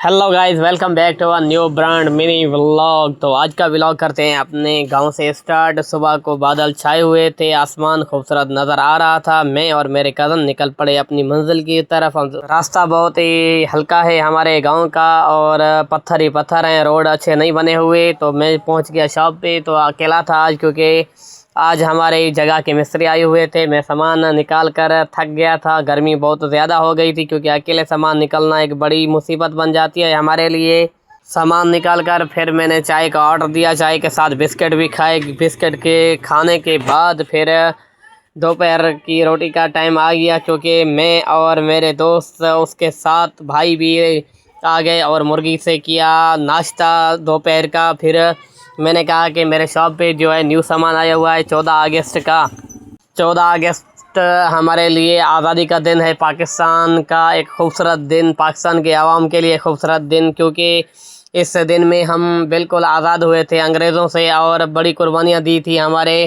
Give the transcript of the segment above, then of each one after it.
Hello guys, welcome back to a new brand mini vlog. तो आज का vlog करते हैं अपने गांव से स्टार्ट। सुबह को बादल छाए हुए थे, आसमान खूबसूरत नज़र आ रहा था। मैं और मेरे कज़न निकल पड़े अपनी मंजिल की तरफ। रास्ता बहुत ही हल्का है हमारे गांव का और पत्थर ही पत्थर हैं, रोड अच्छे नहीं बने हुए। तो मैं पहुंच गया शॉप पे। तो अकेला था आज, क्योंकि आज हमारे जगह के मिस्त्री आए हुए थे। मैं सामान निकाल कर थक गया था, गर्मी बहुत ज़्यादा हो गई थी, क्योंकि अकेले सामान निकलना एक बड़ी मुसीबत बन जाती है हमारे लिए। सामान निकाल कर फिर मैंने चाय का ऑर्डर दिया, चाय के साथ बिस्किट भी खाए। बिस्किट के खाने के बाद फिर दोपहर की रोटी का टाइम आ गया, क्योंकि मैं और मेरे दोस्त उसके साथ भाई भी आ गए और मुर्गी से किया नाश्ता दोपहर का। फिर मैंने कहा कि मेरे शॉप पे जो है न्यू सामान आया हुआ है 14 अगस्त का। 14 अगस्त हमारे लिए आज़ादी का दिन है, पाकिस्तान का एक खूबसूरत दिन, पाकिस्तान के आवाम के लिए खूबसूरत दिन, क्योंकि इस दिन में हम बिल्कुल आज़ाद हुए थे अंग्रेज़ों से और बड़ी कुर्बानियाँ दी थी हमारे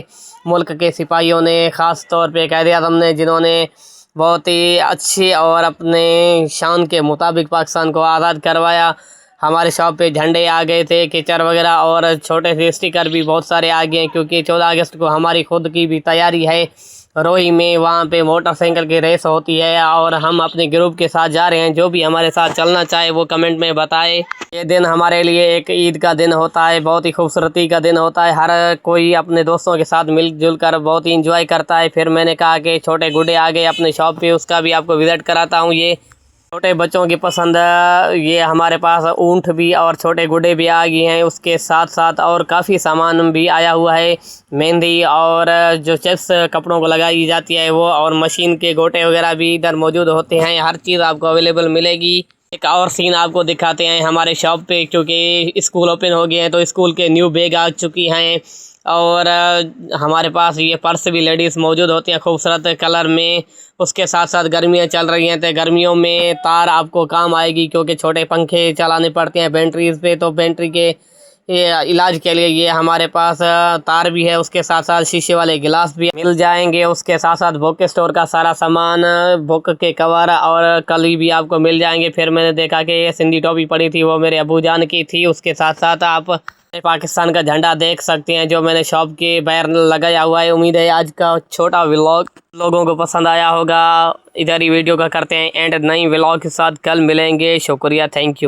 मुल्क के सिपाहियों ने, ख़ास तौर पे कायदे-आज़म ने, जिन्होंने बहुत ही अच्छी और अपने शान के मुताबिक पाकिस्तान को आज़ाद करवाया। हमारे शॉप पे झंडे आ गए थे, किचर वगैरह और छोटे से स्टिकर भी बहुत सारे आ गए हैं, क्योंकि 14 अगस्त को हमारी खुद की भी तैयारी है। रोही में वहाँ पे मोटरसाइकिल की रेस होती है और हम अपने ग्रुप के साथ जा रहे हैं। जो भी हमारे साथ चलना चाहे वो कमेंट में बताए। ये दिन हमारे लिए एक ईद का दिन होता है, बहुत ही खूबसूरती का दिन होता है। हर कोई अपने दोस्तों के साथ मिलजुल कर बहुत ही इंजॉय करता है। फिर मैंने कहा कि छोटे गुड्डे आ गए अपने शॉप पे, उसका भी आपको विज़िट कराता हूँ। ये छोटे बच्चों की पसंद ये हमारे पास ऊँट भी और छोटे गुड्डे भी आ गए हैं। उसके साथ साथ और काफ़ी सामान भी आया हुआ है, मेहंदी और जो चिप्स कपड़ों को लगाई जाती है वो, और मशीन के गोटे वगैरह भी इधर मौजूद होते हैं। हर चीज़ आपको अवेलेबल मिलेगी। एक और सीन आपको दिखाते हैं हमारे शॉप पे, क्योंकि स्कूल ओपन हो गए हैं तो स्कूल के न्यू बैग आ चुकी हैं। और हमारे पास ये पर्स भी लेडीज़ मौजूद होती हैं खूबसूरत कलर में। उसके साथ साथ गर्मियाँ चल रही हैं तो गर्मियों में तार आपको काम आएगी, क्योंकि छोटे पंखे चलाने पड़ते हैं बैटरीज पे। तो बैटरी के ये इलाज के लिए ये हमारे पास तार भी है। उसके साथ साथ शीशे वाले गिलास भी मिल जाएंगे। उसके साथ साथ बुक स्टोर का सारा सामान, बुक के कवर और कली भी आपको मिल जाएंगे। फिर मैंने देखा कि ये सिंधी टॉपी पड़ी थी, वो मेरे अबू जान की थी। उसके साथ साथ आप पाकिस्तान का झंडा देख सकते हैं जो मैंने शॉप के बाहर लगाया हुआ है। उम्मीद है आज का छोटा व्लॉग लोगों को पसंद आया होगा। इधर ही वीडियो का करते हैं एंड, नई व्लॉग के साथ कल मिलेंगे। शुक्रिया, थैंक यू।